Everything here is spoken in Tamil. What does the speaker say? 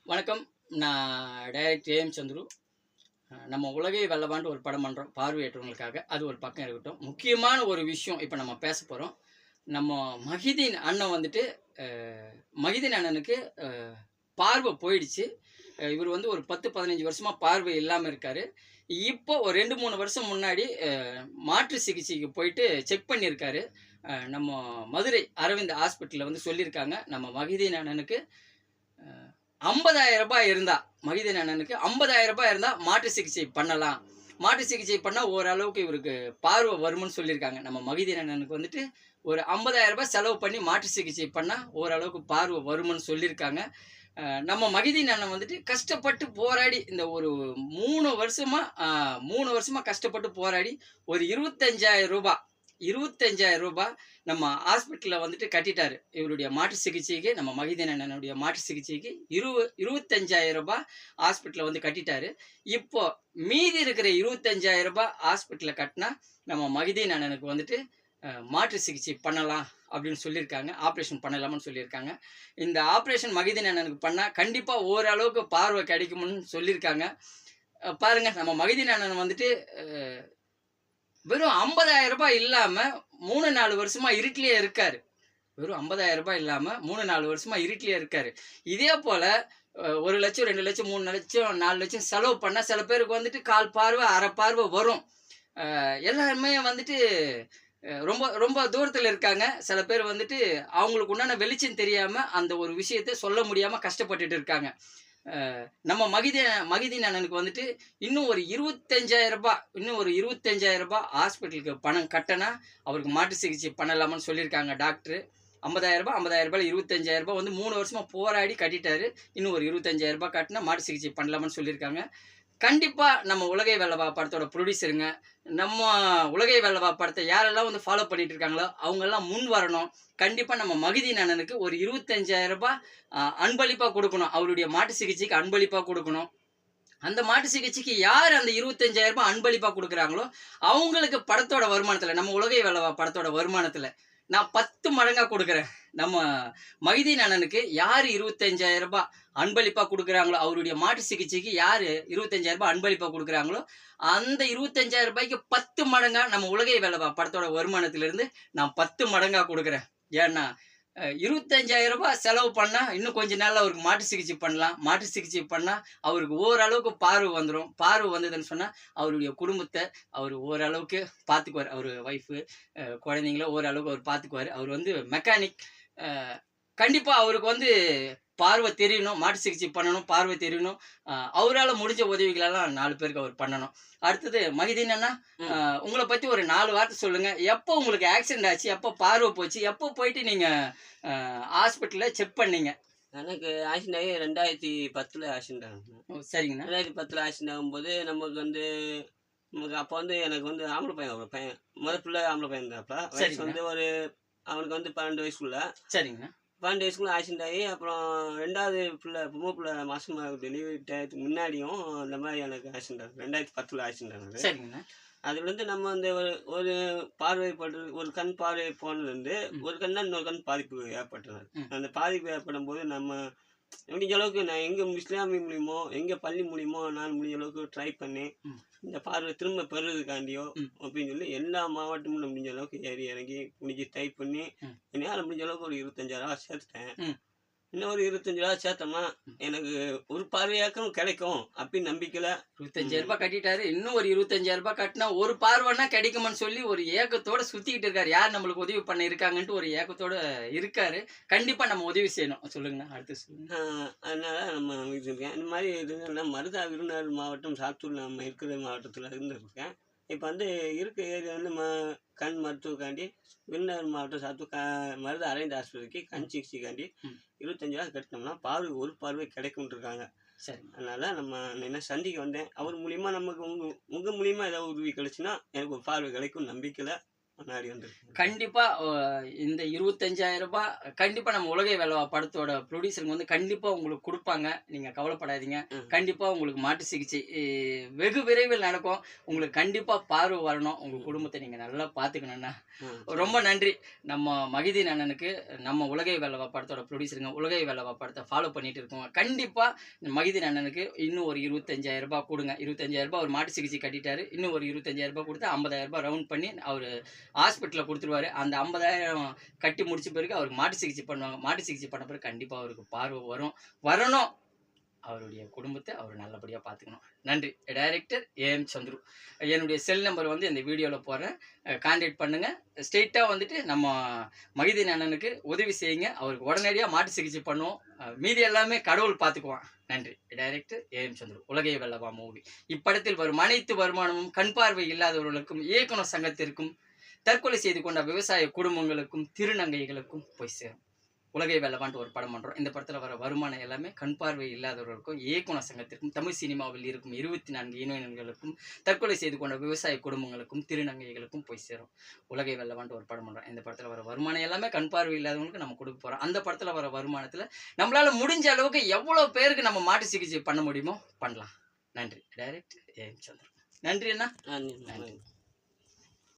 வணக்கம். நான் டைரக்டர் ஏஎம் சந்துரு. நம்ம உலகை வெல்லவான்ட்டு ஒரு படம் பண்ணுறோம் பார்வையற்றவங்களுக்காக. அது ஒரு பக்கம் இருக்கட்டும். முக்கியமான ஒரு விஷயம் இப்போ நம்ம பேச போகிறோம். நம்ம மஹிதீன் அண்ணன் வந்துட்டு அ மஹிதீன் அண்ணனுக்கு அ பார்வை போயிடுச்சு. இவர் வந்து ஒரு 10, 15 வருஷமா பார்வை இல்லாம இருக்காரு. இப்போ ஒரு 2, 3 வருஷம் முன்னாடி மாற்று சிகிச்சைக்கு போயிட்டு செக் பண்ணியிருக்காரு. நம்ம மதுரை அரவிந்த் ஹாஸ்பிட்டல்ல வந்து சொல்லியிருக்காங்க. நம்ம மஹிதீன் அண்ணனுக்கு அ ரூ. 50,000 இருந்தா, மகிதன் அண்ணனுக்கு ரூ. 50,000 இருந்தா மாற்று சிகிச்சை பண்ணலாம். மாற்று சிகிச்சை பண்ணா ஓரளவுக்கு இவருக்கு பார்வை வரும்ன்னு சொல்லியிருக்காங்க. நம்ம மகிதன் அண்ணனுக்கு வந்துட்டு ஒரு ரூ. 50,000 செலவு பண்ணி மாற்று சிகிச்சை பண்ணா ஓரளவுக்கு பார்வை வரும்ன்னு சொல்லியிருக்காங்க. நம்ம மகிதீன் அண்ணன் வந்துட்டு கஷ்டப்பட்டு போராடி இந்த ஒரு 3 வருஷமா 3 வருஷமா கஷ்டப்பட்டு போராடி ஒரு ரூ. 25,000 நம்ம ஹாஸ்பிட்டல்ல வந்துட்டு கட்டிட்டாரு. இவருடைய மாற்று சிகிச்சைக்கு நம்ம மகிதீன் அண்ணனுடைய மாற்று சிகிச்சைக்கு ரூ. 25,000 ஹாஸ்பிட்டல்ல வந்து கட்டிட்டாரு. இப்போ மீதி இருக்கிற ரூ. 25,000 ஹாஸ்பிட்டல்ல கட்டினா நம்ம மகிதீன் அண்ணனுக்கு வந்துட்டு மாற்று சிகிச்சை பண்ணலாம் அப்படின்னு சொல்லியிருக்காங்க. ஆப்ரேஷன் பண்ணலாம்னு சொல்லியிருக்காங்க. இந்த ஆப்ரேஷன் மகிதீன் அண்ணனுக்கு பண்ணா கண்டிப்பா ஓரளவுக்கு பார்வை கிடைக்கும்னு சொல்லியிருக்காங்க. பாருங்க நம்ம மகிதீன் அண்ணன் வந்துட்டு வெறும் ரூ. 50,000 இல்லாம 3, 4 வருஷமா இருட்டிலேயே இருக்காரு. வெறும் ரூ. 50,000 இல்லாம 3, 4 வருஷமா இருட்டிலேயே இருக்காரு. இதே போல 1,00,000, 2,00,000, 3,00,000, 4,00,000 செலவு பண்ணா சில பேருக்கு வந்துட்டு 1/4 பார்வை, அரை பார்வை வரும். எல்லாருமே வந்துட்டு ரொம்ப ரொம்ப தூரத்துல இருக்காங்க. சில பேர் வந்துட்டு அவங்களுக்கு உண்டான வெளிச்சம் தெரியாம அந்த ஒரு விஷயத்த சொல்ல முடியாம கஷ்டப்பட்டுட்டு இருக்காங்க. நம்ம மகிதீன் அண்ணனுக்கு வந்துட்டு இன்னும் ஒரு ரூ. 25,000 ஹாஸ்பிட்டலுக்கு பணம் கட்டினா அவருக்கு மாற்று சிகிச்சை பண்ணலாமான்னு சொல்லியிருக்காங்க டாக்டர். ரூ. 50,000 ரூ. 25,000 வந்து 3 வருஷமா போராடி கட்டிட்டாரு. இன்னும் ஒரு ரூ. 25,000 கட்டினா மாற்று சிகிச்சை பண்ணலாமான்னு சொல்லியிருக்காங்க. கண்டிப்பா நம்ம உலகை வெல்லவா படத்தோட ப்ரொடியூசருங்க, நம்ம உலகை வெல்லவா படத்தை யாரெல்லாம் வந்து ஃபாலோ பண்ணிட்டு இருக்காங்களோ அவங்கெல்லாம் முன் வரணும். கண்டிப்பா நம்ம மகிதீன் அண்ணனுக்கு ஒரு ரூ. 25,000 அன்பளிப்பா கொடுக்கணும். அவருடைய மாற்று சிகிச்சைக்கு அன்பளிப்பா கொடுக்கணும். அந்த மாற்று சிகிச்சைக்கு யார் அந்த ரூ. 25,000 அன்பளிப்பா குடுக்குறாங்களோ, அவங்களுக்கு படத்தோட வருமானத்துல, நம்ம உலகை வெல்லவா படத்தோட வருமானத்துல நான் 10 மடங்கா குடுக்குறேன். நம்ம மகிதீன் அண்ணனுக்கு யாரு ரூ. 25,000 அன்பளிப்பா குடுக்குறாங்களோ, அவருடைய மாற்று சிகிச்சைக்கு யாரு ரூ. 25,000 அன்பளிப்பா குடுக்குறாங்களோ, அந்த ரூ. 25,000க்கு 10 மடங்கா நம்ம உலகை வெல்லவா படத்தோட வருமானத்திலிருந்து நான் 10 மடங்கா குடுக்குறேன். ஏன்னா, ரூ. 25,000 செலவு பண்ணா, இன்னும் கொஞ்ச நாள்ல அவருக்கு மாற்று சிகிச்சை பண்ணலாம். மாற்று சிகிச்சை பண்ணா, அவருக்கு ஓரளவுக்கு பார்வை வந்துரும். பார்வை வந்ததுன்னு சொன்னா, அவருடைய குடும்பத்த அவரு ஓரளவுக்கு பார்த்துக்குவாரு. அவரு ஒய்ஃபு, குழந்தைங்கள ஓரளவுக்கு அவர் பார்த்துக்குவாரு. அவர் வந்து மெக்கானிக். அ கண்டிப்பா அவருக்கு வந்து பார்வை தெரியணும். மாற்று சிகிச்சை பண்ணணும். பார்வை தெரியணும். அவரால முடிஞ்ச உதவிகளெல்லாம் 4 பேருக்கு அவர் பண்ணணும். அடுத்தது மகிதீன் அண்ணா, உங்கள பத்தி ஒரு 4 வார்த்தை சொல்லுங்க. எப்போ உங்களுக்கு ஆக்சிடென்ட் ஆச்சு? எப்போ பார்வை போச்சு? எப்போ போயிட்டு நீங்க ஹாஸ்பிட்டல்ல செக் பண்ணீங்க? எனக்கு ஆக்சிடென்ட் ஆகி 2010ல் ஆக்சிடென்ட் ஆனது. ஓ! சரிங்கண்ணா. 2010ல் ஆக்சிடென்ட் ஆகும்போது நமக்கு அப்போ வந்து எனக்கு வந்து ஆம்பளை பையன் ஒரு பையன். புள்ள ஆம்பளை பையன் இருந்தாப்புல. வயசு சரிங்கண்ணா. வந்து அவனுக்கு வந்து 12 வயசுக்குள்ள. சரிங்கண்ணா. 12 வயசுக்குள்ள ஆக்சிடென்ட் ஆகி அப்புறம் 2வது பொம்பளை புள்ள மாசமா டெலிவரி டயத்துக்கு முன்னாடியும் இந்த மாதிரி எனக்கு ஆக்சிடென்ட் ஆனது. 2010ல் ஆக்சிடென்ட் ஆனது. சரிங்கண்ணா. அதுலேருந்து நம்ம வந்து ஒரு பார்வைப்படுறது, ஒரு கண் பார்வை போனதுலேருந்து ஒரு கண் தான் இன்னொரு கண் பாதிப்பு ஏற்பட்டது. அந்த பாதிப்பு ஏற்படும்போது நம்ம முடிஞ்ச அளவுக்கு நான் எங்கே இஸ்லாமிய மூலியமோ, எங்கே பள்ளி மூலியமோ நான் முடிஞ்ச அளவுக்கு ட்ரை பண்ணி இந்த பார்வை திரும்ப பெறுறதுக்காண்டியோ அப்படின்னு சொல்லி எல்லா மாவட்டமும் முடிஞ்ச அளவுக்கு ஏறி இறங்கி முடிஞ்சு டைப் பண்ணி என்னால் முடிஞ்ச அளவுக்கு ஒரு 25,000 சேர்த்துட்டேன். இன்னும் ஒரு 25,000 சேர்த்தோம்னா எனக்கு ஒரு பார்வையாக்கம் கிடைக்கும் அப்படின்னு நம்பிக்கையில் ரூ. 25,000 கட்டிட்டாரு. இன்னும் ஒரு ரூ. 25,000 கட்டினா ஒரு பார்வைன்னா கிடைக்குமான்னு சொல்லி ஒரு ஏக்கத்தோட சுத்திக்கிட்டு இருக்காரு. யார் நம்மளுக்கு உதவி பண்ண இருக்காங்கன்ட்டு ஒரு ஏக்கத்தோட இருக்காரு. கண்டிப்பா நம்ம உதவி செய்யணும். சொல்லுங்கண்ணா, அடுத்து சொல்லுங்க. அதனால நம்ம இருக்கேன். இந்த மாதிரி இதுன்னா மருதா விருதுநகர் மாவட்டம், சாத்தூர் நம்ம இருக்கிற மாவட்டத்தில் இருந்துருக்கேன். இப்போ வந்து இருக்க ஏரியா வந்து கண் மருத்துவக்காண்டி விருதுநகர் மாவட்டம் சாத்தூர் மருதா அரவிந்த் ஆஸ்பத்திரிக்கு கண் சிகிச்சைக்காண்டி 25,000 கட்டினோம்னா ஒரு பார்வை கிடைக்கும்னு இருக்காங்க. சரி. அதனால நம்ம என்ன சந்திக்க வந்தேன். அவர் மூலியமா நமக்கு உங்க மூலியமா ஏதாவது உதவி கிடைச்சுன்னா எனக்கு ஒரு பார்வை கிடைக்கும் நம்பிக்கையில் முன்னாடி வந்துருக்கு. கண்டிப்பா இந்த 25,000 ரூபாய் கண்டிப்பா நம்ம உலகை வெல்லவா படத்தோட ப்ரொடியூசருங்க வந்து கண்டிப்பா உங்களுக்கு குடுப்பாங்க. நீங்க கவலைப்படாதீங்க. கண்டிப்பா உங்களுக்கு மாற்று சிகிச்சை வெகு விரைவில் நடக்கும். உங்களுக்கு கண்டிப்பா பார்வை வரணும். உங்க குடும்பத்த நீங்க நல்லா பார்த்துக்கணும்ண்ணா. ரொம்ப நன்றி. நம்ம மகிதீன் அண்ணனுக்கு நம்ம உலகை வெல்லவா படத்தோட ப்ரொடியூசருங்க உலகை வெல்லவா படத்த ஃபாலோ பண்ணிட்டு இருக்கோங்க. கண்டிப்பா மகிதீன் அண்ணனுக்கு இன்னும் ஒரு 25,000 ரூபாய் குடுங்க. 25,000 ரூபாய் அவர் மாற்று சிகிச்சை கட்டிட்டாரு. இன்னும் ஒரு 25,000 ரூபாய் குடுத்து 50,000 ரூபாய் ரவுண்ட் பண்ணி அவரு ஹாஸ்பிட்டல்ல குடுத்துருவாரு. அந்த 50,000 கட்டி முடிச்ச பிறகு அவருக்கு மாற்று சிகிச்சை பண்ணுவாங்க. மாற்று சிகிச்சை பண்ண பிறகு கண்டிப்பா அவருக்கு பார்வை வரணும். அவருடைய குடும்பத்த அவர் நல்லபடியா பார்த்துக்கணும். நன்றி. Director AM Chandru. என்னுடைய செல் நம்பர் வந்து இந்த வீடியோல போடுறேன். கான்டாக்ட் பண்ணுங்க. ஸ்ட்ரெயிட்டா வந்துட்டு நம்ம மகிதீன் அண்ணனுக்கு உதவி செய்யுங்க. அவருக்கு உடனடியா மாற்று சிகிச்சை பண்ணுவோம். மீதி எல்லாமே கடவுள் பார்த்துக்குவான். நன்றி. Director AM Chandru. உலகை வெல்லவா மூவி. இப்படத்தில் வரும் அனைத்து வருமானமும் கண் பார்வை இல்லாதவர்களுக்கும் இயக்குனர் சங்கத்திற்கும் தற்கொலை செய்து கொண்ட விவசாய குடும்பங்களுக்கும் திருநங்கைகளுக்கும் போய் சேரும். உலகை வெல்லவான்ட்டு ஒரு படம் பண்றோம். இந்த படத்துல வர வருமானம் எல்லாமே கண் பார்வை இல்லாதவர்களுக்கும் இயக்குனர் சங்கத்திற்கும் தமிழ் சினிமாவில் இருக்கும் 24 இளைஞர்களுக்கும் தற்கொலை செய்து கொண்ட விவசாய குடும்பங்களுக்கும் திருநங்கைகளுக்கும் போய் சேரும். உலகை வெல்லவான்ட்டு ஒரு படம் பண்றோம். இந்த படத்துல வர வருமானம் எல்லாமே கண் பார்வை இல்லாதவங்களுக்கு நம்ம கொடுக்க போறோம். அந்த படத்துல வர வருமானத்துல நம்மளால முடிஞ்ச அளவுக்கு எவ்வளவு பேருக்கு நம்ம மாற்று சிகிச்சை பண்ண முடியுமோ பண்ணலாம். நன்றி. டைரக்டர் ஏஎம் சந்திரன். நன்றி அண்ணா. நன்றி.